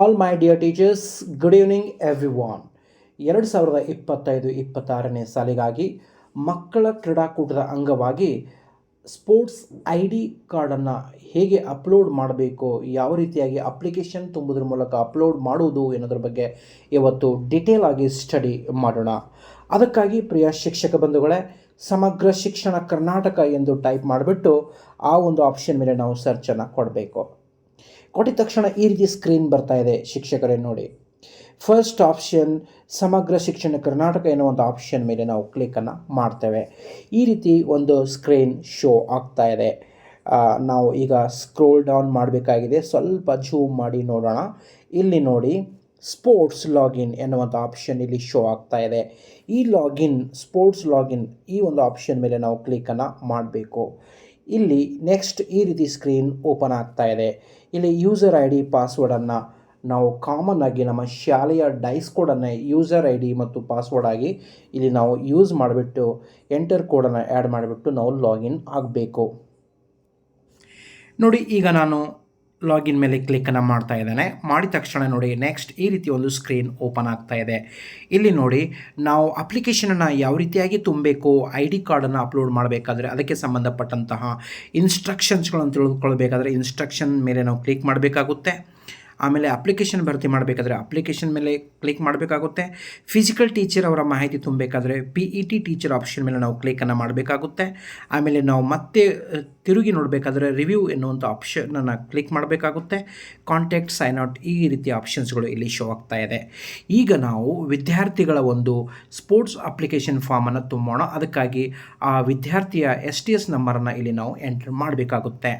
All my dear teachers, good evening everyone. 2025-26ನೇ ಸಾಲಿಗಾಗಿ ಮಕ್ಕಳ ಕ್ರೀಡಾಕೂಟದ ಅಂಗವಾಗಿ ಸ್ಪೋರ್ಟ್ಸ್ ಐ ಡಿ ಕಾರ್ಡನ್ನು ಹೇಗೆ ಅಪ್ಲೋಡ್ ಮಾಡಬೇಕು, ಯಾವ ರೀತಿಯಾಗಿ ಅಪ್ಲಿಕೇಶನ್ ತುಂಬುವುದ್ರ ಮೂಲಕ ಅಪ್ಲೋಡ್ ಮಾಡುವುದು ಎನ್ನುವುದ್ರ ಬಗ್ಗೆ ಇವತ್ತು ಡಿಟೇಲ್ ಆಗಿ ಸ್ಟಡಿ ಮಾಡೋಣ. ಅದಕ್ಕಾಗಿ ಪ್ರಿಯ ಶಿಕ್ಷಕ ಬಂಧುಗಳೇ, ಸಮಗ್ರ ಶಿಕ್ಷಣ ಕರ್ನಾಟಕ ಎಂದು ಟೈಪ್ ಮಾಡಿಬಿಟ್ಟು ಆ ಒಂದು ಆಪ್ಷನ್ ಮೇಲೆ ನಾವು ಸರ್ಚನ್ನು ಕೊಡಬೇಕು. ಕೊಟ್ಟಿದ ತಕ್ಷಣ ಈ ರೀತಿ ಸ್ಕ್ರೀನ್ ಬರ್ತಾ ಇದೆ ಶಿಕ್ಷಕರೇ ನೋಡಿ. ಫಸ್ಟ್ ಆಪ್ಷನ್ ಸಮಗ್ರ ಶಿಕ್ಷಣ ಕರ್ನಾಟಕ ಎನ್ನುವಂಥ ಆಪ್ಷನ್ ಮೇಲೆ ನಾವು ಕ್ಲಿಕ್ಕನ್ನು ಮಾಡ್ತೇವೆ. ಈ ರೀತಿ ಒಂದು ಸ್ಕ್ರೀನ್ ಶೋ ಆಗ್ತಾ ಇದೆ. ನಾವು ಈಗ ಸ್ಕ್ರೋಲ್ ಡೌನ್ ಮಾಡಬೇಕಾಗಿದೆ. ಸ್ವಲ್ಪ ಜೂಮ್ ಮಾಡಿ ನೋಡೋಣ. ಇಲ್ಲಿ ನೋಡಿ, ಸ್ಪೋರ್ಟ್ಸ್ ಲಾಗಿನ್ ಎನ್ನುವಂಥ ಆಪ್ಷನ್ ಇಲ್ಲಿ ಶೋ ಆಗ್ತಾ ಇದೆ. ಈ ಲಾಗಿನ್, ಸ್ಪೋರ್ಟ್ಸ್ ಲಾಗಿನ್, ಈ ಒಂದು ಆಪ್ಷನ್ ಮೇಲೆ ನಾವು ಕ್ಲಿಕ್ಕನ್ನು ಮಾಡಬೇಕು. ಇಲ್ಲಿ ನೆಕ್ಸ್ಟ್ ಈ ರೀತಿ ಸ್ಕ್ರೀನ್ ಓಪನ್ ಆಗ್ತಾ ಇದೆ. ಇಲ್ಲಿ ಯೂಸರ್ ಐ ಡಿ ಪಾಸ್ವರ್ಡನ್ನು ನಾವು ಕಾಮನ್ ಆಗಿ ನಮ್ಮ ಶಾಲೆಯ ಡೈಸ್ ಕೋಡನ್ನು ಯೂಸರ್ ಐ ಡಿ ಮತ್ತು ಪಾಸ್ವರ್ಡ್ ಆಗಿ ಇಲ್ಲಿ ನಾವು ಯೂಸ್ ಮಾಡಿಬಿಟ್ಟು ಎಂಟರ್ ಕೋಡನ್ನು ಆ್ಯಡ್ ಮಾಡಿಬಿಟ್ಟು ನಾವು ಲಾಗಿನ್ ಆಗಬೇಕು. ನೋಡಿ, ಈಗ ನಾನು ಲಾಗಿನ್ ಮೇಲೆ ಕ್ಲಿಕ್ಕನ್ನು ಮಾಡ್ತಾ ಇದ್ದೇನೆ. ಮಾಡಿದ ತಕ್ಷಣ ನೋಡಿ, ನೆಕ್ಸ್ಟ್ ಈ ರೀತಿ ಒಂದು ಸ್ಕ್ರೀನ್ ಓಪನ್ ಆಗ್ತಾ ಇದೆ. ಇಲ್ಲಿ ನೋಡಿ, ನಾವು ಅಪ್ಲಿಕೇಶನನ್ನು ಯಾವ ರೀತಿಯಾಗಿ ತುಂಬಬೇಕು, ಐ ಡಿ ಕಾರ್ಡನ್ನು ಅಪ್ಲೋಡ್ ಮಾಡಬೇಕಾದ್ರೆ ಅದಕ್ಕೆ ಸಂಬಂಧಪಟ್ಟಂತಹ ಇನ್ಸ್ಟ್ರಕ್ಷನ್ಸ್ಗಳನ್ನು ತಿಳ್ಕೊಳ್ಬೇಕಾದ್ರೆ ಇನ್ಸ್ಟ್ರಕ್ಷನ್ ಮೇಲೆ ನಾವು ಕ್ಲಿಕ್ ಮಾಡಬೇಕಾಗುತ್ತೆ. ಆಮೇಲೆ ಅಪ್ಲಿಕೇಶನ್ ಭರ್ತಿ ಮಾಡಬೇಕಾದ್ರೆ ಅಪ್ಲಿಕೇಶನ್ ಮೇಲೆ ಕ್ಲಿಕ್ ಮಾಡಬೇಕಾಗುತ್ತೆ. ಫಿಸಿಕಲ್ ಟೀಚರ್ ಅವರ ಮಾಹಿತಿ ತುಂಬಬೇಕಾದ್ರೆ PET ಟೀಚರ್ ಆಪ್ಷನ್ ಮೇಲೆ ನಾವು ಕ್ಲಿಕ್ಕನ್ನು ಮಾಡಬೇಕಾಗುತ್ತೆ. ಆಮೇಲೆ ನಾವು ಮತ್ತೆ ತಿರುಗಿ ನೋಡಬೇಕಾದ್ರೆ ರಿವ್ಯೂ ಎನ್ನುವಂಥ ಆಪ್ಷನನ್ನು ಕ್ಲಿಕ್ ಮಾಡಬೇಕಾಗುತ್ತೆ. ಕಾಂಟ್ಯಾಕ್ಟ್, ಸೈನ್ ಔಟ್, ಈ ರೀತಿಯ ಆಪ್ಷನ್ಸ್ಗಳು ಇಲ್ಲಿ ಶೋ ಆಗ್ತಾ ಇದೆ. ಈಗ ನಾವು ವಿದ್ಯಾರ್ಥಿಗಳ ಒಂದು ಸ್ಪೋರ್ಟ್ಸ್ ಅಪ್ಲಿಕೇಶನ್ ಫಾರ್ಮನ್ನು ತುಂಬೋಣ. ಅದಕ್ಕಾಗಿ ಆ ವಿದ್ಯಾರ್ಥಿಯ STS ನಂಬರನ್ನು ಇಲ್ಲಿ ನಾವು ಎಂಟರ್ ಮಾಡಬೇಕಾಗುತ್ತೆ.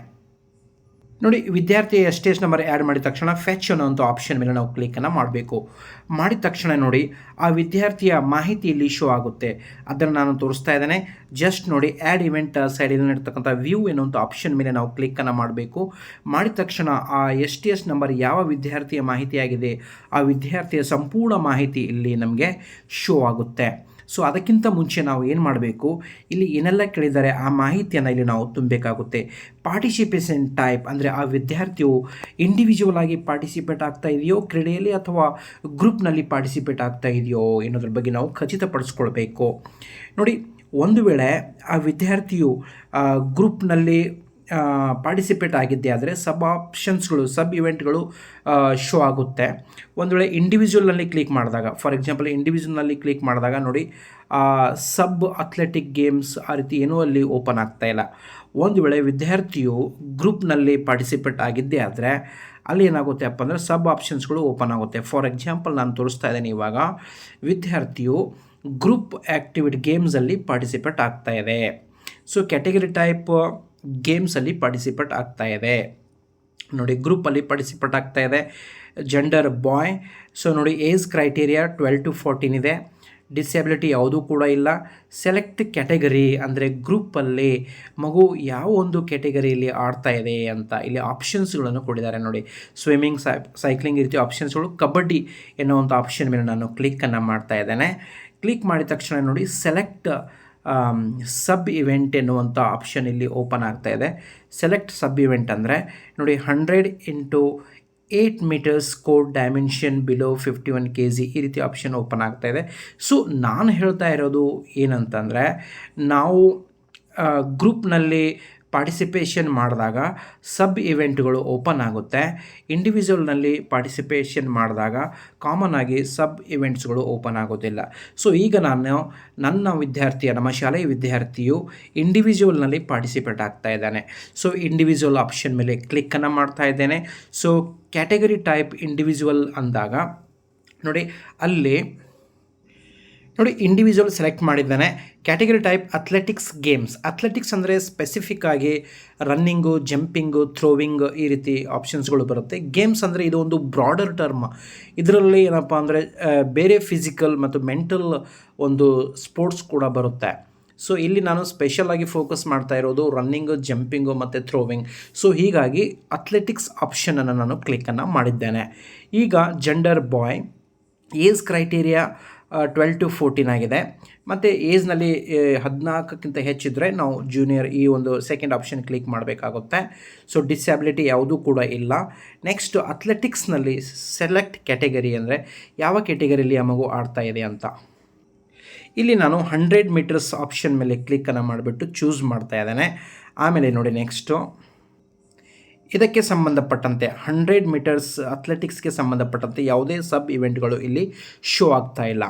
ನೋಡಿ, ವಿದ್ಯಾರ್ಥಿಯ STS ನಂಬರ್ ಆ್ಯಡ್ ಮಾಡಿದ ತಕ್ಷಣ ಫೆಚ್ ಅನ್ನೋಂಥ ಆಪ್ಷನ್ ಮೇಲೆ ನಾವು ಕ್ಲಿಕ್ಕನ್ನು ಮಾಡಬೇಕು. ಮಾಡಿದ ತಕ್ಷಣ ನೋಡಿ, ಆ ವಿದ್ಯಾರ್ಥಿಯ ಮಾಹಿತಿ ಇಲ್ಲಿ ಶೋ ಆಗುತ್ತೆ. ಅದನ್ನು ನಾನು ತೋರಿಸ್ತಾ ಇದ್ದೇನೆ. ಜಸ್ಟ್ ನೋಡಿ, ಆ್ಯಡ್ ಇವೆಂಟ್ ಸೈಡಲ್ಲಿ ಇರ್ತಕ್ಕಂಥ ವ್ಯೂ ಎನ್ನುವಂಥ ಆಪ್ಷನ್ ಮೇಲೆ ನಾವು ಕ್ಲಿಕ್ಕನ್ನು ಮಾಡಬೇಕು. ಮಾಡಿದ ತಕ್ಷಣ ಆ STS ನಂಬರ್ ಯಾವ ವಿದ್ಯಾರ್ಥಿಯ ಮಾಹಿತಿಯಾಗಿದೆ ಆ ವಿದ್ಯಾರ್ಥಿಯ ಸಂಪೂರ್ಣ ಮಾಹಿತಿ ಇಲ್ಲಿ ನಮಗೆ ಶೋ ಆಗುತ್ತೆ. ಸೊ ಅದಕ್ಕಿಂತ ಮುಂಚೆ ನಾವು ಏನು ಮಾಡಬೇಕು, ಇಲ್ಲಿ ಏನೆಲ್ಲ ಕೇಳಿದ್ದಾರೆ ಆ ಮಾಹಿತಿಯನ್ನು ಇಲ್ಲಿ ನಾವು ತುಂಬಬೇಕಾಗುತ್ತೆ. ಪಾರ್ಟಿಸಿಪೇಷನ್ ಟೈಪ್ ಅಂದರೆ ಆ ವಿದ್ಯಾರ್ಥಿಯು ಇಂಡಿವಿಜುವಲ್ ಆಗಿ ಪಾರ್ಟಿಸಿಪೇಟ್ ಆಗ್ತಾ ಇದೆಯೋ ಕ್ರೀಡೆಯಲ್ಲಿ, ಅಥವಾ ಗ್ರೂಪ್ನಲ್ಲಿ ಪಾರ್ಟಿಸಿಪೇಟ್ ಆಗ್ತಾ ಇದೆಯೋ ಎನ್ನುವುದ್ರ ಬಗ್ಗೆ ನಾವು ಖಚಿತಪಡಿಸ್ಕೊಳ್ಬೇಕು. ನೋಡಿ, ಒಂದು ವೇಳೆ ಆ ವಿದ್ಯಾರ್ಥಿಯು ಗ್ರೂಪ್ನಲ್ಲಿ ಪಾರ್ಟಿಸಿಪೇಟ್ ಆಗಿದ್ದೆ ಆದರೆ ಸಬ್ ಆಪ್ಷನ್ಸ್ಗಳು, ಸಬ್ ಇವೆಂಟ್ಗಳು ಶೋ ಆಗುತ್ತೆ. ಒಂದು ವೇಳೆ ಇಂಡಿವಿಜುವಲ್ನಲ್ಲಿ ಕ್ಲಿಕ್ ಮಾಡಿದಾಗ, ಫಾರ್ ಎಕ್ಸಾಂಪಲ್ ಇಂಡಿವಿಜುವಲ್ನಲ್ಲಿ ಕ್ಲಿಕ್ ಮಾಡಿದಾಗ ನೋಡಿ, ಸಬ್ ಅಥ್ಲೆಟಿಕ್ ಗೇಮ್ಸ್ ಆ ರೀತಿ ಏನೂ ಅಲ್ಲಿ ಓಪನ್ ಆಗ್ತಾ ಇಲ್ಲ. ಒಂದು ವೇಳೆ ವಿದ್ಯಾರ್ಥಿಯು ಗ್ರೂಪ್ನಲ್ಲಿ ಪಾರ್ಟಿಸಿಪೇಟ್ ಆಗಿದ್ದೇ ಆದರೆ ಅಲ್ಲಿ ಏನಾಗುತ್ತೆ ಅಪ್ಪ ಅಂದರೆ ಸಬ್ ಆಪ್ಷನ್ಸ್ಗಳು ಓಪನ್ ಆಗುತ್ತೆ. ಫಾರ್ ಎಕ್ಸಾಂಪಲ್ ನಾನು ತೋರಿಸ್ತಾ ಇದ್ದೇನೆ. ಇವಾಗ ವಿದ್ಯಾರ್ಥಿಯು ಗ್ರೂಪ್ ಆ್ಯಕ್ಟಿವಿಟಿ ಗೇಮ್ಸಲ್ಲಿ ಪಾರ್ಟಿಸಿಪೇಟ್ ಆಗ್ತಾ ಇದೆ. ಸೊ ಕ್ಯಾಟಗರಿ ಟೈಪ್ ಗೇಮ್ಸಲ್ಲಿ ಪಾರ್ಟಿಸಿಪೇಟ್ ಆಗ್ತಾ ಇದೆ. ನೋಡಿ, ಗ್ರೂಪಲ್ಲಿ ಪಾರ್ಟಿಸಿಪೇಟ್ ಆಗ್ತಾ ಇದೆ. ಜೆಂಡರ್ ಬಾಯ್. ಸೊ ನೋಡಿ, ಏಜ್ ಕ್ರೈಟೀರಿಯಾ 12 to 14 ಇದೆ. ಡಿಸೆಬಿಲಿಟಿ ಯಾವುದೂ ಕೂಡ ಇಲ್ಲ. ಸೆಲೆಕ್ಟ್ ಕ್ಯಾಟಗರಿ ಅಂದರೆ ಗ್ರೂಪಲ್ಲಿ ಮಗು ಯಾವ ಒಂದು ಕ್ಯಾಟಗರಿಯಲ್ಲಿ ಆಡ್ತಾ ಇದೆ ಅಂತ ಇಲ್ಲಿ ಆಪ್ಷನ್ಸ್ಗಳನ್ನು ಕೊಟ್ಟಿದ್ದಾರೆ. ನೋಡಿ, ಸ್ವಿಮ್ಮಿಂಗ್, ಸೈಕ್ಲಿಂಗ್ ಈ ರೀತಿ ಆಪ್ಷನ್ಸ್ಗಳು. ಕಬಡ್ಡಿ ಎನ್ನುವಂಥ ಆಪ್ಷನ್ ಮೇಲೆ ನಾನು ಕ್ಲಿಕ್ಕನ್ನು ಮಾಡ್ತಾ ಇದ್ದೇನೆ. ಕ್ಲಿಕ್ ಮಾಡಿದ ತಕ್ಷಣ ನೋಡಿ, ಸೆಲೆಕ್ಟ್ ಸಬ್ ಇವೆಂಟ್ ಎನ್ನುವಂಥ ಆಪ್ಷನ್ ಇಲ್ಲಿ ಓಪನ್ ಆಗ್ತಾ ಇದೆ. ಸೆಲೆಕ್ಟ್ ಸಬ್ ಇವೆಂಟ್ ಅಂದರೆ ನೋಡಿ, 100 into 8 meters code dimension below 51 kg ಈ ರೀತಿ ಆಪ್ಷನ್ ಓಪನ್ ಆಗ್ತಾ ಇದೆ. ಸೊ ನಾನು ಹೇಳ್ತಾ ಇರೋದು ಏನಂತಂದರೆ, ನಾವು ಗ್ರೂಪ್ನಲ್ಲಿ ಪಾರ್ಟಿಸಿಪೇಷನ್ ಮಾಡಿದಾಗ ಸಬ್ ಇವೆಂಟ್ಗಳು ಓಪನ್ ಆಗುತ್ತೆ. ಇಂಡಿವಿಜುವಲ್ನಲ್ಲಿ ಪಾರ್ಟಿಸಿಪೇಷನ್ ಮಾಡಿದಾಗ ಕಾಮನ್ ಆಗಿ ಸಬ್ ಇವೆಂಟ್ಸ್ಗಳು ಓಪನ್ ಆಗೋದಿಲ್ಲ. ಸೊ ಈಗ ನಾನು ನಮ್ಮ ಶಾಲೆಯ ವಿದ್ಯಾರ್ಥಿಯು ಇಂಡಿವಿಜುವಲ್ನಲ್ಲಿ ಪಾರ್ಟಿಸಿಪೇಟ್ ಆಗ್ತಾ ಇದ್ದಾನೆ. ಸೊ ಇಂಡಿವಿಜುವಲ್ ಆಪ್ಷನ್ ಮೇಲೆ ಕ್ಲಿಕ್ಕನ್ನು ಮಾಡ್ತಾ ಇದ್ದೇನೆ. ಸೊ ಕ್ಯಾಟಗರಿ ಟೈಪ್ ಇಂಡಿವಿಜುವಲ್ ಅಂದಾಗ ನೋಡಿ, ಅಲ್ಲಿ ನೋಡಿ ಇಂಡಿವಿಜುವಲ್ ಸೆಲೆಕ್ಟ್ ಮಾಡಿದ್ದಾನೆ. Category type athletics games. Athletics ಅಂದರೆ ಸ್ಪೆಸಿಫಿಕ್ ಆಗಿ ರನ್ನಿಂಗು, ಜಂಪಿಂಗು, ಥ್ರೋವಿಂಗ್ ಈ ರೀತಿ ಆಪ್ಷನ್ಸ್ಗಳು ಬರುತ್ತೆ. ಗೇಮ್ಸ್ ಅಂದರೆ ಇದು ಒಂದು ಬ್ರಾಡರ್ ಟರ್ಮ್. ಇದರಲ್ಲಿ ಏನಪ್ಪ ಅಂದರೆ ಬೇರೆ ಫಿಸಿಕಲ್ ಮತ್ತು ಮೆಂಟಲ್ ಒಂದು ಸ್ಪೋರ್ಟ್ಸ್ ಕೂಡ ಬರುತ್ತೆ. ಸೊ ಇಲ್ಲಿ ನಾನು ಸ್ಪೆಷಲಾಗಿ ಫೋಕಸ್ ಮಾಡ್ತಾ ಇರೋದು ರನ್ನಿಂಗು, ಜಂಪಿಂಗು ಮತ್ತು ಥ್ರೋವಿಂಗ್. ಸೊ ಹೀಗಾಗಿ ಅಥ್ಲೆಟಿಕ್ಸ್ ಆಪ್ಷನನ್ನು ನಾನು ಕ್ಲಿಕ್ಕನ್ನು ಮಾಡಿದ್ದೇನೆ. ಈಗ gender boy, age criteria 12 to 14 ಆಗಿದೆ. ಮತ್ತು ಏಜ್ನಲ್ಲಿ 14ಕ್ಕಿಂತ ಹೆಚ್ಚಿದ್ದರೆ ನಾವು ಜೂನಿಯರ್ ಈ ಒಂದು ಸೆಕೆಂಡ್ ಆಪ್ಷನ್ ಕ್ಲಿಕ್ ಮಾಡಬೇಕಾಗುತ್ತೆ. ಸೊ ಡಿಸ್ಯಾಬಿಲಿಟಿ ಯಾವುದೂ ಕೂಡ ಇಲ್ಲ. ನೆಕ್ಸ್ಟ್ ಅಥ್ಲೆಟಿಕ್ಸ್ನಲ್ಲಿ ಸೆಲೆಕ್ಟ್ ಕ್ಯಾಟಗರಿ ಅಂದರೆ ಯಾವ ಕ್ಯಾಟಗರಿಯಲ್ಲಿ ಆ ಮಗು ಆಡ್ತಾ ಇದೆ ಅಂತ. ಇಲ್ಲಿ ನಾನು 100 ಮೀಟರ್ಸ್ ಆಪ್ಷನ್ ಮೇಲೆ ಕ್ಲಿಕ್ಕನ್ನು ಮಾಡಿಬಿಟ್ಟು ಚೂಸ್ ಮಾಡ್ತಾ ಇದ್ದೇನೆ. ಆಮೇಲೆ ನೋಡಿ ನೆಕ್ಸ್ಟು ಇದಕ್ಕೆ ಸಂಬಂಧಪಟ್ಟಂತೆ 100 ಮೀಟರ್ಸ್ ಅಥ್ಲೆಟಿಕ್ಸ್ಗೆ ಸಂಬಂಧಪಟ್ಟಂತೆ ಯಾವುದೇ ಸಬ್ ಇವೆಂಟ್ಗಳು ಇಲ್ಲಿ ಶೋ ಆಗ್ತಾ ಇಲ್ಲ.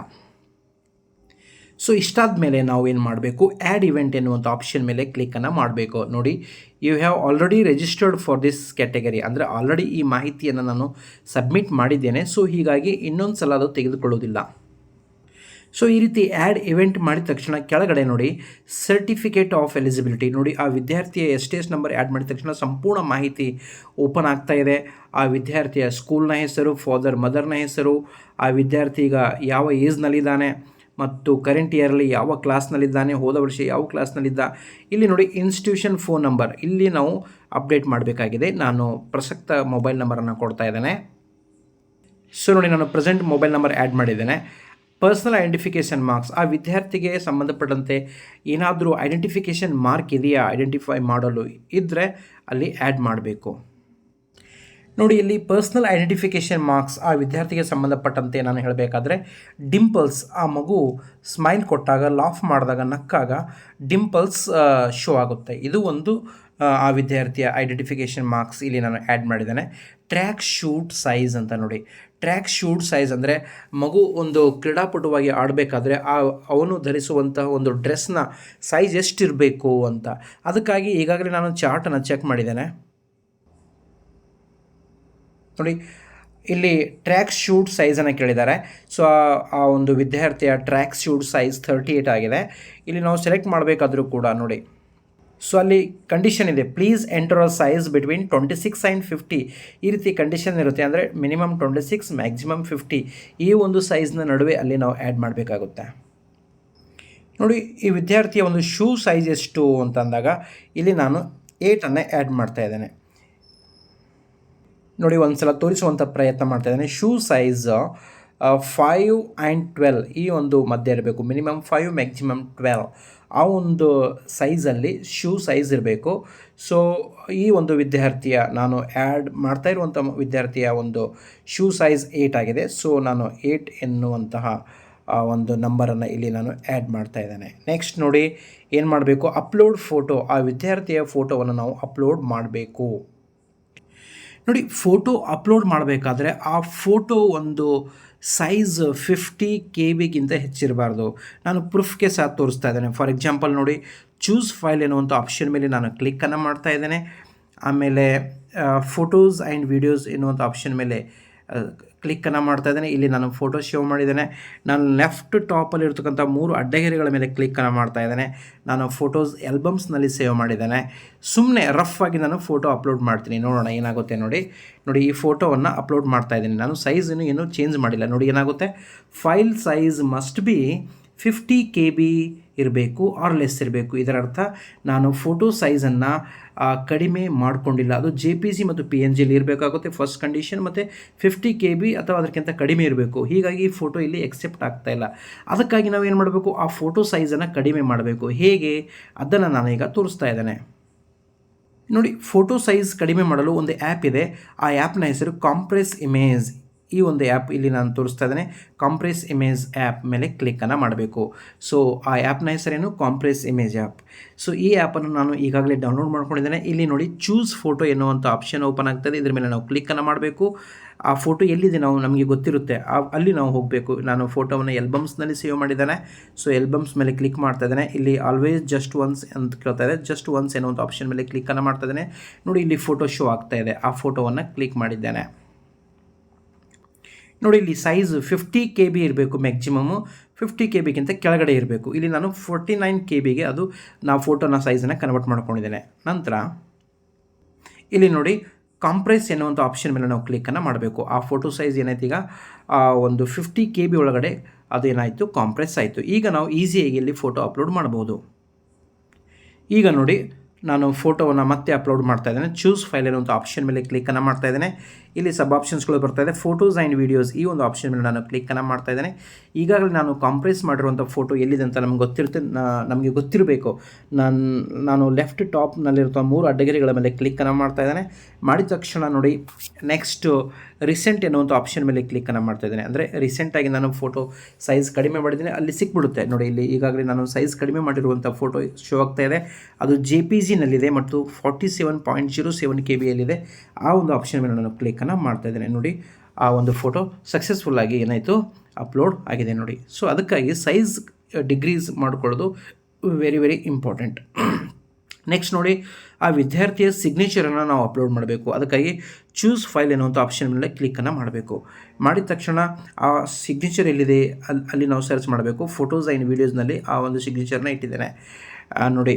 ಸೊ ಇಷ್ಟಾದ ಮೇಲೆ ನಾವು ಏನು ಮಾಡಬೇಕು, ಆ್ಯಡ್ ಇವೆಂಟ್ ಎನ್ನುವಂಥ ಆಪ್ಷನ್ ಮೇಲೆ ಕ್ಲಿಕ್ಕನ್ನು ಮಾಡಬೇಕು. ನೋಡಿ, you have already registered for this category, ಅಂದರೆ ಆಲ್ರೆಡಿ ಈ ಮಾಹಿತಿಯನ್ನು ನಾನು ಸಬ್ಮಿಟ್ ಮಾಡಿದ್ದೇನೆ. ಸೊ ಹೀಗಾಗಿ ಇನ್ನೊಂದು ಸಲ ಅದು ತೆಗೆದುಕೊಳ್ಳೋದಿಲ್ಲ. ಸೊ ಈ ರೀತಿ ಆ್ಯಡ್ ಇವೆಂಟ್ ಮಾಡಿದ ತಕ್ಷಣ ಕೆಳಗಡೆ ನೋಡಿ ಸರ್ಟಿಫಿಕೇಟ್ ಆಫ್ ಎಲಿಜಿಬಿಲಿಟಿ, ನೋಡಿ ಆ ವಿದ್ಯಾರ್ಥಿಯ ಎಸ್ ನಂಬರ್ ಆ್ಯಡ್ ಮಾಡಿದ ತಕ್ಷಣ ಸಂಪೂರ್ಣ ಮಾಹಿತಿ ಓಪನ್ ಆಗ್ತಾ ಇದೆ. ಆ ವಿದ್ಯಾರ್ಥಿಯ ಸ್ಕೂಲ್ನ ಹೆಸರು, ಫಾದರ್ ಮದರ್ನ ಹೆಸರು, ಆ ವಿದ್ಯಾರ್ಥಿ ಈಗ ಯಾವ ಏಜ್ನಲ್ಲಿದ್ದಾನೆ ಮತ್ತು ಕರೆಂಟ್ ಇಯರಲ್ಲಿ ಯಾವ ಕ್ಲಾಸ್ನಲ್ಲಿದ್ದಾನೆ, ಹೋದ ವರ್ಷ ಯಾವ ಕ್ಲಾಸ್ನಲ್ಲಿದ್ದ. ಇಲ್ಲಿ ನೋಡಿ ಇನ್ಸ್ಟಿಟ್ಯೂಷನ್ ಫೋನ್ ನಂಬರ್ ಇಲ್ಲಿ ನಾವು ಅಪ್ಡೇಟ್ ಮಾಡಬೇಕಾಗಿದೆ. ನಾನು ಪ್ರಸಕ್ತ ಮೊಬೈಲ್ ನಂಬರನ್ನು ಕೊಡ್ತಾ ಇದ್ದೇನೆ. ಸೊ ನೋಡಿ, ನಾನು ಪ್ರೆಸೆಂಟ್ ಮೊಬೈಲ್ ನಂಬರ್ ಆ್ಯಡ್ ಮಾಡಿದ್ದೇನೆ. ಪರ್ಸ್ನಲ್ ಐಡೆಂಟಿಫಿಕೇಷನ್ ಮಾರ್ಕ್ಸ್, ಆ ವಿದ್ಯಾರ್ಥಿಗೆ ಸಂಬಂಧಪಟ್ಟಂತೆ ಏನಾದರೂ ಐಡೆಂಟಿಫಿಕೇಷನ್ ಮಾರ್ಕ್ ಇದೆಯಾ, ಐಡೆಂಟಿಫೈ ಮಾಡಲು ಇದ್ದರೆ ಅಲ್ಲಿ ಆ್ಯಡ್ ಮಾಡಬೇಕು. ನೋಡಿ, ಇಲ್ಲಿ ಪರ್ಸ್ನಲ್ ಐಡೆಂಟಿಫಿಕೇಷನ್ ಮಾರ್ಕ್ಸ್ ಆ ವಿದ್ಯಾರ್ಥಿಗೆ ಸಂಬಂಧಪಟ್ಟಂತೆ ನಾನು ಹೇಳಬೇಕಾದ್ರೆ ಡಿಂಪಲ್ಸ್, ಆ ಮಗು ಸ್ಮೈಲ್ ಕೊಟ್ಟಾಗ, ಲಾಫ್ ಮಾಡಿದಾಗ, ನಕ್ಕಾಗ ಡಿಂಪಲ್ಸ್ ಶೋ ಆಗುತ್ತೆ. ಇದು ಒಂದು ಆ ವಿದ್ಯಾರ್ಥಿಯ ಐಡೆಂಟಿಫಿಕೇಷನ್ ಮಾರ್ಕ್ಸ್ ಇಲ್ಲಿ ನಾನು ಆ್ಯಡ್ ಮಾಡಿದ್ದೇನೆ. ಟ್ರ್ಯಾಕ್ ಶೂಟ್ ಸೈಜ್ ಅಂತ ನೋಡಿ, ಟ್ರ್ಯಾಕ್ ಶೂಟ್ ಸೈಜ್ ಅಂದರೆ ಮಗು ಒಂದು ಕ್ರೀಡಾಪಟುವಾಗಿ ಆಡಬೇಕಾದ್ರೆ ಅವನು ಧರಿಸುವಂತಹ ಒಂದು ಡ್ರೆಸ್ನ ಸೈಜ್ ಎಷ್ಟಿರಬೇಕು ಅಂತ. ಅದಕ್ಕಾಗಿ ಈಗಾಗಲೇ ನಾನು ಚಾರ್ಟನ್ನು ಚೆಕ್ ಮಾಡಿದ್ದೇನೆ. ನೋಡಿ, ಇಲ್ಲಿ ಟ್ರ್ಯಾಕ್ ಶೂಟ್ ಸೈಜನ್ನು ಕೇಳಿದ್ದಾರೆ. ಸೊ ಆ ಒಂದು ವಿದ್ಯಾರ್ಥಿಯ ಟ್ರ್ಯಾಕ್ ಶೂಟ್ ಸೈಜ್ 38 ಆಗಿದೆ. ಇಲ್ಲಿ ನಾವು ಸೆಲೆಕ್ಟ್ ಮಾಡಬೇಕಾದ್ರೂ ಕೂಡ ನೋಡಿ, ಸೊ ಅಲ್ಲಿ ಕಂಡೀಷನ್ ಇದೆ, please enter a size between 26 and 50. ಈ ರೀತಿ ಕಂಡೀಷನ್ ಇರುತ್ತೆ, ಅಂದರೆ ಮಿನಿಮಮ್ 26 ಮ್ಯಾಕ್ಸಿಮಮ್ 50 ಈ ಒಂದು ಸೈಜ್ನ ನಡುವೆ ಅಲ್ಲಿ ನಾವು ಆ್ಯಡ್ ಮಾಡಬೇಕಾಗುತ್ತೆ. ನೋಡಿ, ಈ ವಿದ್ಯಾರ್ಥಿಯ ಒಂದು ಶೂ ಸೈಜ್ ಎಷ್ಟು ಅಂತಂದಾಗ ಇಲ್ಲಿ ನಾನು 8ಅನ್ನು ಆ್ಯಡ್ ಮಾಡ್ತಾ ಇದ್ದೇನೆ. ನೋಡಿ, ಒಂದು ಸಲ ತೋರಿಸುವಂಥ ಪ್ರಯತ್ನ ಮಾಡ್ತಾ ಇದ್ದೇನೆ. ಶೂ ಸೈಜ್ 5 ಆ್ಯಂಡ್ 12 ಈ ಒಂದು ಮಧ್ಯೆ ಇರಬೇಕು. ಮಿನಿಮಮ್ 5 ಮ್ಯಾಕ್ಸಿಮಮ್ 12 ಆ ಒಂದು ಸೈಜಲ್ಲಿ ಶೂ ಸೈಜ್ ಇರಬೇಕು. ಸೊ ಈ ಒಂದು ವಿದ್ಯಾರ್ಥಿಯ ನಾನು ಆ್ಯಡ್ ಮಾಡ್ತಾ ಇರುವಂಥ ವಿದ್ಯಾರ್ಥಿಯ ಒಂದು ಶೂ ಸೈಜ್ 8 ಆಗಿದೆ. ಸೊ ನಾನು 8 ಎನ್ನುವಂತಹ ಒಂದು ನಂಬರನ್ನು ಇಲ್ಲಿ ನಾನು ಆ್ಯಡ್ ಮಾಡ್ತಾ ಇದ್ದೇನೆ. ನೆಕ್ಸ್ಟ್ ನೋಡಿ, ಏನು ಮಾಡಬೇಕು, ಅಪ್ಲೋಡ್ ಫೋಟೋ, ಆ ವಿದ್ಯಾರ್ಥಿಯ ಫೋಟೋವನ್ನು ನಾವು ಅಪ್ಲೋಡ್ ಮಾಡಬೇಕು. ನೋಡಿ, ಫೋಟೋ ಅಪ್ಲೋಡ್ ಮಾಡಬೇಕಾದ್ರೆ ಆ ಫೋಟೋ ಒಂದು ಸೈಜ್ 50 KB ಹೆಚ್ಚಿರಬಾರ್ದು. ನಾನು ಪ್ರೂಫ್ಗೆ ಸಹ ತೋರಿಸ್ತಾ ಇದ್ದೇನೆ. ಫಾರ್ ಎಕ್ಸಾಂಪಲ್ ನೋಡಿ, ಚೂಸ್ ಫೈಲ್ ಎನ್ನುವಂಥ ಆಪ್ಷನ್ ಮೇಲೆ ನಾನು ಕ್ಲಿಕ್ಕನ್ನು ಮಾಡ್ತಾ ಇದ್ದೇನೆ. ಆಮೇಲೆ ಫೋಟೋಸ್ ಆ್ಯಂಡ್ ವೀಡಿಯೋಸ್ ಎನ್ನುವಂಥ ಆಪ್ಷನ್ ಮೇಲೆ ಕ್ಲಿಕ್ಕನ್ನು ಮಾಡ್ತಾ ಇದ್ದೇನೆ. ಇಲ್ಲಿ ನಾನು ಫೋಟೋ ಸೇವ್ ಮಾಡಿದ್ದೇನೆ. ನಾನು ಲೆಫ್ಟ್ ಟಾಪಲ್ಲಿ ಇರ್ತಕ್ಕಂಥ 3 ಅಡ್ಡಗೆರೆಗಳ ಮೇಲೆ ಕ್ಲಿಕ್ಕನ್ನು ಮಾಡ್ತಾ ಇದ್ದೇನೆ. ನಾನು ಫೋಟೋಸ್ ಆಲ್ಬಮ್ಸ್ನಲ್ಲಿ ಸೇವ್ ಮಾಡಿದ್ದೇನೆ. ಸುಮ್ಮನೆ ರಫ್ ಆಗಿ ನಾನು ಫೋಟೋ ಅಪ್ಲೋಡ್ ಮಾಡ್ತೀನಿ, ನೋಡೋಣ ಏನಾಗುತ್ತೆ. ನೋಡಿ, ಈ ಫೋಟೋವನ್ನು ಅಪ್ಲೋಡ್ ಮಾಡ್ತಾ ಇದ್ದೀನಿ. ನಾನು ಸೈಜನ್ನು ಏನೂ ಚೇಂಜ್ ಮಾಡಿಲ್ಲ. ನೋಡಿ ಏನಾಗುತ್ತೆ, file size must be 50 KB ಇರಬೇಕು ಆರ್ ಲೆಸ್ ಇರಬೇಕು. ಇದರ ಅರ್ಥ ನಾನು ಫೋಟೋ ಸೈಜನ್ನು ಕಡಿಮೆ ಮಾಡಿಕೊಂಡಿಲ್ಲ. ಅದು JPG ಮತ್ತು PNGಲಿ ಇರಬೇಕಾಗುತ್ತೆ ಫಸ್ಟ್ ಕಂಡೀಷನ್, ಮತ್ತು 50 KB ಅಥವಾ ಅದಕ್ಕಿಂತ ಕಡಿಮೆ ಇರಬೇಕು. ಹೀಗಾಗಿ ಈ ಫೋಟೋ ಇಲ್ಲಿ ಎಕ್ಸೆಪ್ಟ್ ಆಗ್ತಾ ಇಲ್ಲ. ಅದಕ್ಕಾಗಿ ನಾವು ಏನು ಮಾಡಬೇಕು, ಆ ಫೋಟೋ ಸೈಜನ್ನು ಕಡಿಮೆ ಮಾಡಬೇಕು. ಹೇಗೆ ಅದನ್ನು ನಾನೀಗ ತೋರಿಸ್ತಾ ಇದ್ದೇನೆ. ನೋಡಿ, ಫೋಟೋ ಸೈಜ್ ಕಡಿಮೆ ಮಾಡಲು ಒಂದು ಆ್ಯಪ್ ಇದೆ. ಆ ಆ್ಯಪ್ನ ಹೆಸರು ಕಾಂಪ್ರೆಸ್ ಇಮೇಜ್. ಈ ಒಂದು ಆ್ಯಪ್ ಇಲ್ಲಿ ನಾನು ತೋರಿಸ್ತಾ ಇದ್ದೇನೆ. ಕಾಂಪ್ರೆಸ್ ಇಮೇಜ್ ಆ್ಯಪ್ ಮೇಲೆ ಕ್ಲಿಕ್ಕನ್ನು ಮಾಡಬೇಕು. ಸೊ ಆ ಆ್ಯಪ್ನ ಹೆಸರೇನು, ಕಾಂಪ್ರೆಸ್ ಇಮೇಜ್ ಆ್ಯಪ್. ಸೊ ಈ ಆ್ಯಪನ್ನು ನಾನು ಈಗಾಗಲೇ ಡೌನ್ಲೋಡ್ ಮಾಡ್ಕೊಂಡಿದ್ದೇನೆ. ಇಲ್ಲಿ ನೋಡಿ, ಚೂಸ್ ಫೋಟೋ ಎನ್ನುವಂಥ ಆಪ್ಷನ್ ಓಪನ್ ಆಗ್ತದೆ. ಇದ್ರ ಮೇಲೆ ನಾವು ಕ್ಲಿಕ್ಕನ್ನು ಮಾಡಬೇಕು. ಆ ಫೋಟೋ ಎಲ್ಲಿದೆ ನಮಗೆ ಗೊತ್ತಿರುತ್ತೆ, ಅಲ್ಲಿ ನಾವು ಹೋಗಬೇಕು. ನಾನು ಫೋಟೋವನ್ನು ಆಲ್ಬಮ್ಸ್ನಲ್ಲಿ ಸೇವ್ ಮಾಡಿದ್ದೇನೆ. ಸೊ ಆಲ್ಬಮ್ಸ್ ಮೇಲೆ ಕ್ಲಿಕ್ ಮಾಡ್ತಾ ಇದ್ದೇನೆ. ಇಲ್ಲಿ ಆಲ್ವೇಸ್ ಜಸ್ಟ್ ಒನ್ಸ್ ಅಂತ ಕೇಳ್ತಾ ಇದೆ. ಜಸ್ಟ್ ಒನ್ಸ್ ಎನ್ನುವಂಥ ಆಪ್ಷನ್ ಮೇಲೆ ಕ್ಲಿಕ್ಕನ್ನು ಮಾಡ್ತಾ ಇದ್ದೇನೆ. ನೋಡಿ, ಇಲ್ಲಿ ಫೋಟೋ ಶೋ ಆಗ್ತಾ ಇದೆ. ಆ ಫೋಟೋವನ್ನು ಕ್ಲಿಕ್ ಮಾಡಿದ್ದೇನೆ. ನೋಡಿ, ಇಲ್ಲಿ ಸೈಜ್ 50 KB ಇರಬೇಕು, ಮ್ಯಾಕ್ಸಿಮಮ್ಮು 50 KBಗಿಂತ ಕೆಳಗಡೆ ಇರಬೇಕು. ಇಲ್ಲಿ ನಾನು 49 KBಗೆ ಅದು ನಾವು ಫೋಟೋನ ಸೈಜನ್ನು ಕನ್ವರ್ಟ್ ಮಾಡ್ಕೊಂಡಿದ್ದೇನೆ. ನಂತರ ಇಲ್ಲಿ ನೋಡಿ, ಕಾಂಪ್ರೆಸ್ ಎನ್ನುವಂಥ ಆಪ್ಷನ್ ಮೇಲೆ ನಾವು ಕ್ಲಿಕ್ಕನ್ನು ಮಾಡಬೇಕು. ಆ ಫೋಟೋ ಸೈಜ್ ಏನಾಯ್ತು, ಈಗ ಒಂದು 50 KB ಒಳಗಡೆ ಅದೇನಾಯಿತು, ಕಾಂಪ್ರೆಸ್ ಆಯಿತು. ಈಗ ನಾವು ಈಸಿಯಾಗಿ ಇಲ್ಲಿ ಫೋಟೋ ಅಪ್ಲೋಡ್ ಮಾಡ್ಬೋದು. ಈಗ ನೋಡಿ, ನಾನು ಫೋಟೋವನ್ನು ಮತ್ತೆ ಅಪ್ಲೋಡ್ ಮಾಡ್ತಾ ಇದ್ದೇನೆ. ಚೂಸ್ ಫೈಲ್ ಅನ್ನುವಂಥ ಆಪ್ಷನ್ ಮೇಲೆ ಕ್ಲಿಕ್ಕನ್ನು ಮಾಡ್ತಾ ಇದ್ದೇನೆ. ಇಲ್ಲಿ ಸಬ್ ಆಪ್ಷನ್ಸ್ಗಳು ಬರ್ತಾ ಇದೆ. ಫೋಟೋಸ್ ಆ್ಯಂಡ್ ವೀಡಿಯೋಸ್ ಈ ಒಂದು ಆಪ್ಷನ್ ಮೇಲೆ ನಾನು ಕ್ಲಿಕ್ಕನ್ನು ಮಾಡ್ತಾ ಇದ್ದೇನೆ. ಈಗಾಗಲೇ ನಾನು ಕಾಂಪ್ರೆಸ್ ಮಾಡಿರುವಂಥ ಫೋಟೋ ಎಲ್ಲಿದೆ ಅಂತ ನಮಗೆ ಗೊತ್ತಿರಬೇಕು. ನಾನು ಲೆಫ್ಟ್ ಟಾಪ್ನಲ್ಲಿರುವಂಥ 3 ಅಡ್ಡಗೆರೆಗಳ ಮೇಲೆ ಕ್ಲಿಕ್ಕನ್ನು ಮಾಡ್ತಾ ಇದ್ದೇನೆ. ಮಾಡಿದ ತಕ್ಷಣ ನೋಡಿ ನೆಕ್ಸ್ಟ್ ರೀಸೆಂಟ್ ಎನ್ನುವಂಥ ಆಪ್ಷನ್ ಮೇಲೆ ಕ್ಲಿಕ್ಕನ್ನು ಮಾಡ್ತಾ ಇದ್ದೇನೆ. ಅಂದರೆ ರೀಸೆಂಟಾಗಿ ನಾನು ಫೋಟೋ ಸೈಜ್ ಕಡಿಮೆ ಮಾಡಿದ್ದೀನಿ, ಅಲ್ಲಿ ಸಿಕ್ಬಿಡುತ್ತೆ ನೋಡಿ. ಇಲ್ಲಿ ಈಗಾಗಲೇ ನಾನು ಸೈಜ್ ಕಡಿಮೆ ಮಾಡಿರುವಂಥ ಫೋಟೋ ಶೋ ಆಗ್ತಾ ಇದೆ. ಅದು JPG-ನಲ್ಲಿದೆ ಮತ್ತು 47.07 KBಯಲ್ಲಿದೆ. ಆ ಒಂದು ಆಪ್ಷನ್ ಮೇಲೆ ನಾನು ಕ್ಲಿಕ್ಕನ್ನು ಮಾಡ್ತಾ ಇದ್ದೇನೆ. ನೋಡಿ ಆ ಒಂದು ಫೋಟೋ ಸಕ್ಸಸ್ಫುಲ್ಲಾಗಿ ಏನಾಯಿತು, ಅಪ್ಲೋಡ್ ಆಗಿದೆ ನೋಡಿ. ಸೊ ಅದಕ್ಕಾಗಿ ಸೈಜ್ ಡಿಗ್ರೀಸ್ ಮಾಡ್ಕೊಳ್ಳೋದು ವೆರಿ ವೆರಿ ಇಂಪಾರ್ಟೆಂಟ್. ನೆಕ್ಸ್ಟ್ ನೋಡಿ, ಆ ವಿದ್ಯಾರ್ಥಿಯ ಸಿಗ್ನೇಚರನ್ನು ನಾವು ಅಪ್ಲೋಡ್ ಮಾಡಬೇಕು. ಅದಕ್ಕಾಗಿ ಚೂಸ್ ಫೈಲ್ ಎನ್ನುವಂಥ ಆಪ್ಷನ್ ಮೇಲೆ ಕ್ಲಿಕ್ಕನ್ನು ಮಾಡಬೇಕು. ಮಾಡಿದ ತಕ್ಷಣ ಆ ಸಿಗ್ನೇಚರ್ ಎಲ್ಲಿದೆ ಅಲ್ಲಿ ನಾವು ಸರ್ಚ್ ಮಾಡಬೇಕು. ಫೋಟೋಸ್ ಆ್ಯಂಡ್ ವೀಡಿಯೋಸ್ನಲ್ಲಿ ಆ ಒಂದು ಸಿಗ್ನೇಚರ್ನ ಇಟ್ಟಿದ್ದೇನೆ ನೋಡಿ.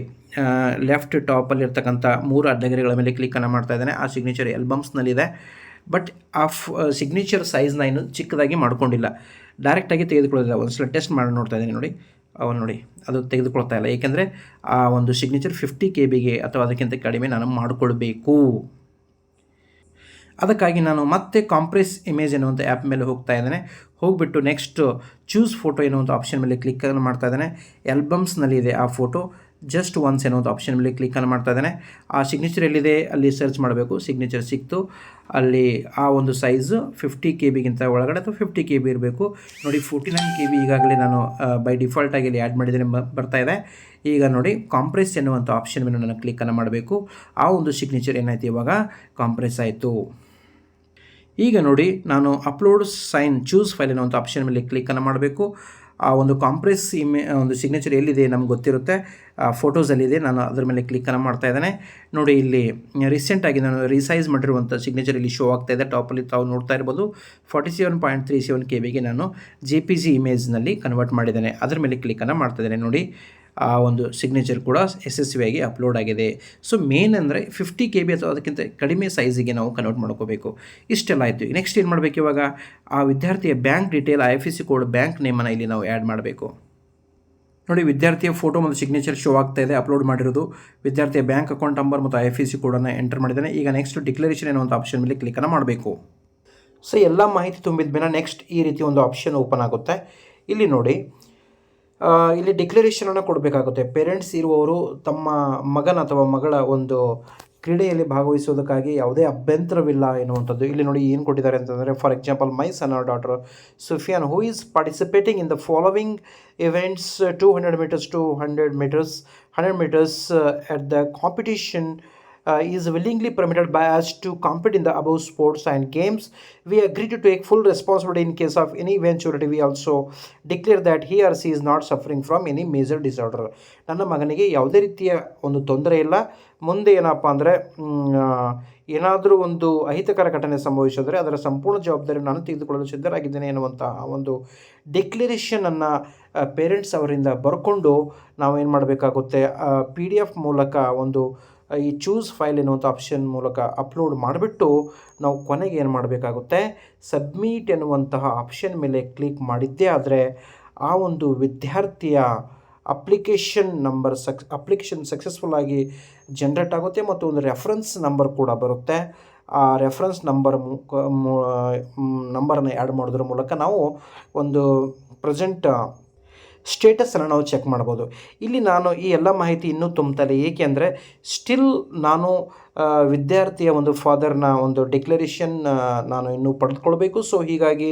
ಲೆಫ್ಟ್ ಟಾಪಲ್ಲಿರ್ತಕ್ಕಂಥ 3 ಅಡ್ಡಗೆರೆಗಳ ಮೇಲೆ ಕ್ಲಿಕ್ಕನ್ನು ಮಾಡ್ತಾ ಇದ್ದೇನೆ. ಆ ಸಿಗ್ನೇಚರ್ ಆಲ್ಬಮ್ಸ್ನಲ್ಲಿದೆ. ಬಟ್ ಆ ಸಿಗ್ನೇಚರ್ ಸೈಜ್ನ ಇನ್ನೂ ಚಿಕ್ಕದಾಗಿ ಮಾಡ್ಕೊಂಡಿಲ್ಲ, ಡೈರೆಕ್ಟಾಗಿ ತೆಗೆದುಕೊಳ್ಳೋದಿಲ್ಲ. ಒಂದು ಸಲ ಟೆಸ್ಟ್ ಮಾಡಿ ನೋಡ್ತಾ ಇದ್ದೀನಿ ನೋಡಿ. ನೋಡಿ ಅದು ತೆಗೆದುಕೊಳ್ತಾ ಇಲ್ಲ, ಏಕೆಂದರೆ ಆ ಒಂದು ಸಿಗ್ನೇಚರ್ 50 KBಗೆ ಅಥವಾ ಅದಕ್ಕಿಂತ ಕಡಿಮೆ ನಾನು ಮಾಡಿಕೊಳ್ಬೇಕು. ಅದಕ್ಕಾಗಿ ನಾನು ಮತ್ತೆ ಕಾಂಪ್ರೆಸ್ ಇಮೇಜ್ ಎನ್ನುವಂಥ ಆ್ಯಪ್ ಮೇಲೆ ಹೋಗ್ತಾ ಇದ್ದೇನೆ. ಹೋಗಿಬಿಟ್ಟು ನೆಕ್ಸ್ಟ್ ಚೂಸ್ ಫೋಟೋ ಎನ್ನುವಂಥ ಆಪ್ಷನ್ ಮೇಲೆ ಕ್ಲಿಕ್ಕನ್ನು ಮಾಡ್ತಾ ಇದ್ದೇನೆ. ಆಲ್ಬಮ್ಸ್ನಲ್ಲಿದೆ ಆ ಫೋಟೋ. ಜಸ್ಟ್ ಒನ್ಸ್ ಎನ್ನುವಂಥ ಆಪ್ಷನ್ ಮೇಲೆ ಕ್ಲಿಕ್ಕನ್ನು ಮಾಡ್ತಾ ಇದ್ದೇನೆ. ಆ ಸಿಗ್ನೇಚರ್ ಎಲ್ಲಿದೆ ಅಲ್ಲಿ ಸರ್ಚ್ ಮಾಡಬೇಕು. ಸಿಗ್ನೇಚರ್ ಸಿಕ್ತು. ಅಲ್ಲಿ ಆ ಒಂದು ಸೈಜು 50 KBಗಿಂತ ಒಳಗಡೆ ಅಥವಾ 50 KB ಇರಬೇಕು ನೋಡಿ. 49 KB ಈಗಾಗಲೇ ನಾನು ಬೈ ಡಿಫಾಲ್ಟಾಗಿ ಇಲ್ಲಿ ಆ್ಯಡ್ ಮಾಡಿದ್ದೇನೆ, ಬರ್ತಾ ಇದೆ. ಈಗ ನೋಡಿ ಕಾಂಪ್ರೆಸ್ ಎನ್ನುವಂಥ ಆಪ್ಷನ್ ಮೇಲೆ ನಾನು ಕ್ಲಿಕ್ಕನ್ನು ಮಾಡಬೇಕು. ಆ ಒಂದು ಸಿಗ್ನೇಚರ್ ಏನಾಯಿತು, ಇವಾಗ ಕಾಂಪ್ರೆಸ್ ಆಯಿತು. ಈಗ ನೋಡಿ ನಾನು ಅಪ್ಲೋಡ್ ಸೈನ್ ಚೂಸ್ ಫೈಲ್ ಎನ್ನುವಂಥ ಆಪ್ಷನ್ ಮೇಲೆ ಕ್ಲಿಕ್ಕನ್ನು ಮಾಡಬೇಕು. ಆ ಒಂದು ಕಾಂಪ್ರೆಸ್ ಒಂದು ಸಿಗ್ನೇಚರ್ ಎಲ್ಲಿದೆ ನಮ್ಗೆ ಗೊತ್ತಿರುತ್ತೆ, ಫೋಟೋಸಲ್ಲಿದೆ. ನಾನು ಅದರ ಮೇಲೆ ಕ್ಲಿಕ್ಕನ್ನು ಮಾಡ್ತಾ ಇದ್ದೇನೆ. ನೋಡಿ ಇಲ್ಲಿ ರೀಸೆಂಟಾಗಿ ನಾನು ರೀಸೈಸ್ ಮಾಡಿರುವಂಥ ಸಿಗ್ನೇಚರ್ ಇಲ್ಲಿ ಶೋ ಆಗ್ತಾ ಇದೆ. ಟಾಪಲ್ಲಿ ತಾವು ನೋಡ್ತಾ ಇರ್ಬೋದು. 47.37 KBಗೆ ನಾನು JPG ಇಮೇಜ್ನಲ್ಲಿ ಕನ್ವರ್ಟ್ ಮಾಡಿದ್ದೇನೆ. ಅದರ ಮೇಲೆ ಕ್ಲಿಕ್ಕನ್ನು ಮಾಡ್ತಾ ಇದ್ದೇನೆ. ನೋಡಿ ಆ ಒಂದು ಸಿಗ್ನೇಚರ್ ಕೂಡ ಯಶಸ್ವಿಯಾಗಿ ಅಪ್ಲೋಡ್ ಆಗಿದೆ. ಸೊ ಮೇನ್ ಅಂದರೆ 50 KB ಅಥವಾ ಅದಕ್ಕಿಂತ ಕಡಿಮೆ ಸೈಜಿಗೆ ನಾವು ಕನ್ವರ್ಟ್ ಮಾಡ್ಕೋಬೇಕು. ಇಷ್ಟೆಲ್ಲ ಆಯಿತು. ನೆಕ್ಸ್ಟ್ ಏನು ಮಾಡಬೇಕು, ಇವಾಗ ಆ ವಿದ್ಯಾರ್ಥಿಯ bank detail, IFSC code, bank ನೇಮನ್ನು ಇಲ್ಲಿ ನಾವು ಆ್ಯಡ್ ಮಾಡಬೇಕು. ನೋಡಿ ವಿದ್ಯಾರ್ಥಿಯ ಫೋಟೋ ಮತ್ತು ಸಿಗ್ನೇಚರ್ ಶೋ ಆಗ್ತಾ ಇದೆ, ಅಪ್ಲೋಡ್ ಮಾಡಿರೋದು. ವಿದ್ಯಾರ್ಥಿಯ ಬ್ಯಾಂಕ್ ಅಕೌಂಟ್ ನಂಬರ್ ಮತ್ತು IFSC ಕೋಡನ್ನು ಎಂಟರ್ ಮಾಡಿದ್ದೇನೆ. ಈಗ ನೆಕ್ಸ್ಟ್ ಡಿಕ್ಲರೇಷನ್ ಎನ್ನುವಂಥ ಆಪ್ಷನ್ ಮೇಲೆ ಕ್ಲಿಕ್ಕನ್ನು ಮಾಡಬೇಕು. ಸೊ ಎಲ್ಲ ಮಾಹಿತಿ ತುಂಬಿದ ಮೇಲೆ ನೆಕ್ಸ್ಟ್ ಈ ರೀತಿ ಒಂದು ಆಪ್ಷನ್ ಓಪನ್ ಆಗುತ್ತೆ. ಇಲ್ಲಿ ನೋಡಿ ಇಲ್ಲಿ ಡಿಕ್ಲರೇಷನನ್ನು ಕೊಡಬೇಕಾಗುತ್ತೆ. ಪೇರೆಂಟ್ಸ್ ಇರುವವರು ತಮ್ಮ ಮಗನ ಅಥವಾ ಮಗಳ ಒಂದು ಕ್ರೀಡೆಯಲ್ಲಿ ಭಾಗವಹಿಸೋದಕ್ಕಾಗಿ ಯಾವುದೇ ಅಭ್ಯಂತರವಿಲ್ಲ ಎನ್ನುವಂಥದ್ದು. ಇಲ್ಲಿ ನೋಡಿ ಏನು ಕೊಟ್ಟಿದ್ದಾರೆ ಅಂತಂದರೆ, for example my son or daughter Sufiyan who is participating in the following events 200 meters to 100 meters at the competition is willingly permitted by us to compete in the above sports and games. We agree to take full responsibility in case of any eventuality. We also declare that he or she is not suffering from any major disorder. ನನ್ನ ಮಗನಿಗೆ ಯಾವುದೇ ರೀತಿಯ ಒಂದು ತೊಂದರೆ ಇಲ್ಲ. ಮುಂದೆ ಏನಪ್ಪ ಅಂದರೆ ಏನಾದರೂ ಒಂದು ಅಹಿತಕರ ಘಟನೆ ಸಂಭವಿಸಿದರೆ ಅದರ ಸಂಪೂರ್ಣ ಜವಾಬ್ದಾರಿ ನಾನು ತೆಗೆದುಕೊಳ್ಳಲು ಸಿದ್ಧರಾಗಿದ್ದೇನೆ ಎನ್ನುವಂತಹ ಒಂದು ಡಿಕ್ಲರೇಷನನ್ನು ಪೇರೆಂಟ್ಸ್ ಅವರಿಂದ ಬರ್ಕೊಂಡು ನಾವೇನು ಮಾಡಬೇಕಾಗುತ್ತೆ, PDF ಮೂಲಕ ಒಂದು ಈ ಚೂಸ್ ಫೈಲ್ ಎನ್ನುವಂಥ ಆಪ್ಷನ್ ಮೂಲಕ ಅಪ್ಲೋಡ್ ಮಾಡಿಬಿಟ್ಟು ನಾವು ಕೊನೆಗೆ ಏನು ಮಾಡಬೇಕಾಗುತ್ತೆ, ಸಬ್ಮಿಟ್ ಎನ್ನುವಂತಹ ಆಪ್ಷನ್ ಮೇಲೆ ಕ್ಲಿಕ್ ಮಾಡಿದ್ದೇ ಆದರೆ ಆ ಒಂದು ವಿದ್ಯಾರ್ಥಿಯ ಅಪ್ಲಿಕೇಶನ್ ಸಕ್ಸಸ್ಫುಲ್ಲಾಗಿ ಜನ್ರೇಟ್ ಆಗುತ್ತೆ ಮತ್ತು ಒಂದು ರೆಫರೆನ್ಸ್ ನಂಬರ್ ಕೂಡ ಬರುತ್ತೆ. ಆ ರೆಫರೆನ್ಸ್ ನಂಬರನ್ನು ಆ್ಯಡ್ ಮಾಡೋದ್ರ ಮೂಲಕ ನಾವು ಒಂದು ಪ್ರೆಸೆಂಟ್ ಸ್ಟೇಟಸನ್ನು ನಾವು ಚೆಕ್ ಮಾಡ್ಬೋದು. ಇಲ್ಲಿ ನಾನು ಈ ಎಲ್ಲ ಮಾಹಿತಿ ಇನ್ನೂ ತುಂಬ್ತಾರೆ, ಏಕೆ ಅಂದರೆ ಸ್ಟಿಲ್ ನಾನು ವಿದ್ಯಾರ್ಥಿಯ ಒಂದು ಫಾದರ್ನ ಒಂದು ಡಿಕ್ಲರೇಷನ್ ನಾನು ಇನ್ನೂ ಪಡೆದುಕೊಳ್ಬೇಕು. ಸೊ ಹೀಗಾಗಿ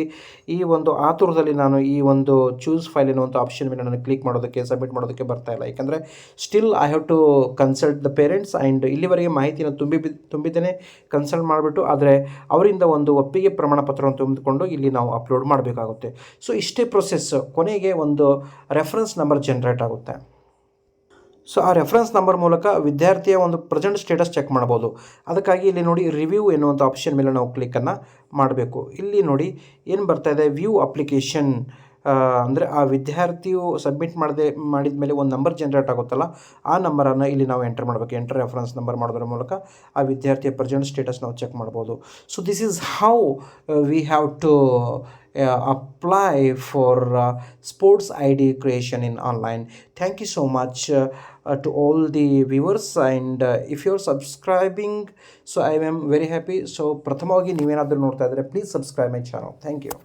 ಈ ಒಂದು ಆತುರದಲ್ಲಿ ನಾನು ಈ ಒಂದು ಚೂಸ್ ಫೈಲ್ ಎನ್ನುವಂಥ ಆಪ್ಷನ್ ಮೇಲೆ ನಾನು ಕ್ಲಿಕ್ ಮಾಡೋದಕ್ಕೆ, ಸಬ್ಮಿಟ್ ಮಾಡೋದಕ್ಕೆ ಬರ್ತಾ ಇಲ್ಲ. ಯಾಕೆಂದರೆ still I have to consult the parents and ಇಲ್ಲಿವರೆಗೆ ಮಾಹಿತಿನ ತುಂಬಿದ್ದೇನೆ, ಕನ್ಸಲ್ಟ್ ಮಾಡಿಬಿಟ್ಟು, ಆದರೆ ಅವರಿಂದ ಒಂದು ಒಪ್ಪಿಗೆ ಪ್ರಮಾಣ ಪತ್ರವನ್ನು ತುಂಬಿಕೊಂಡು ಇಲ್ಲಿ ನಾವು ಅಪ್ಲೋಡ್ ಮಾಡಬೇಕಾಗುತ್ತೆ. ಸೊ ಇಷ್ಟೇ ಪ್ರೊಸೆಸ್. ಕೊನೆಗೆ ಒಂದು ರೆಫರೆನ್ಸ್ ನಂಬರ್ ಜನ್ರೇಟ್ ಆಗುತ್ತೆ. ಸೊ ಆ ರೆಫರೆನ್ಸ್ ನಂಬರ್ ಮೂಲಕ ವಿದ್ಯಾರ್ಥಿಯ ಒಂದು ಪ್ರೆಸೆಂಟ್ ಸ್ಟೇಟಸ್ ಚೆಕ್ ಮಾಡ್ಬೋದು. ಅದಕ್ಕಾಗಿ ಇಲ್ಲಿ ನೋಡಿ ರಿವ್ಯೂ ಎನ್ನುವಂಥ ಆಪ್ಷನ್ ಮೇಲೆ ನಾವು ಕ್ಲಿಕ್ಕನ್ನು ಮಾಡಬೇಕು. ಇಲ್ಲಿ ನೋಡಿ ಏನು ಬರ್ತಾ ಇದೆ, ವ್ಯೂ ಅಪ್ಲಿಕೇಶನ್ ಅಂದರೆ ಆ ವಿದ್ಯಾರ್ಥಿಯು ಸಬ್ಮಿಟ್ ಮಾಡಿದ ಮೇಲೆ ಒಂದು ನಂಬರ್ ಜನ್ರೇಟ್ ಆಗುತ್ತಲ್ಲ, ಆ ನಂಬರನ್ನು ಇಲ್ಲಿ ನಾವು ಎಂಟರ್ ಮಾಡಬೇಕು. ಎಂಟರ್ ರೆಫರೆನ್ಸ್ ನಂಬರ್ ಮಾಡೋದ್ರ ಮೂಲಕ ಆ ವಿದ್ಯಾರ್ಥಿಯ ಪ್ರೆಸೆಂಟ್ ಸ್ಟೇಟಸ್ ನಾವು ಚೆಕ್ ಮಾಡ್ಬೋದು. So this is how we have to apply for sports ID creation in online. Thank you so much to all the viewers, and if you're subscribing, so I am very happy. So ಪ್ರಥಮವಾಗಿ ನೀವೇನಾದರೂ ನೋಡ್ತಾ ಇದ್ದರೆ please subscribe my channel. Thank you.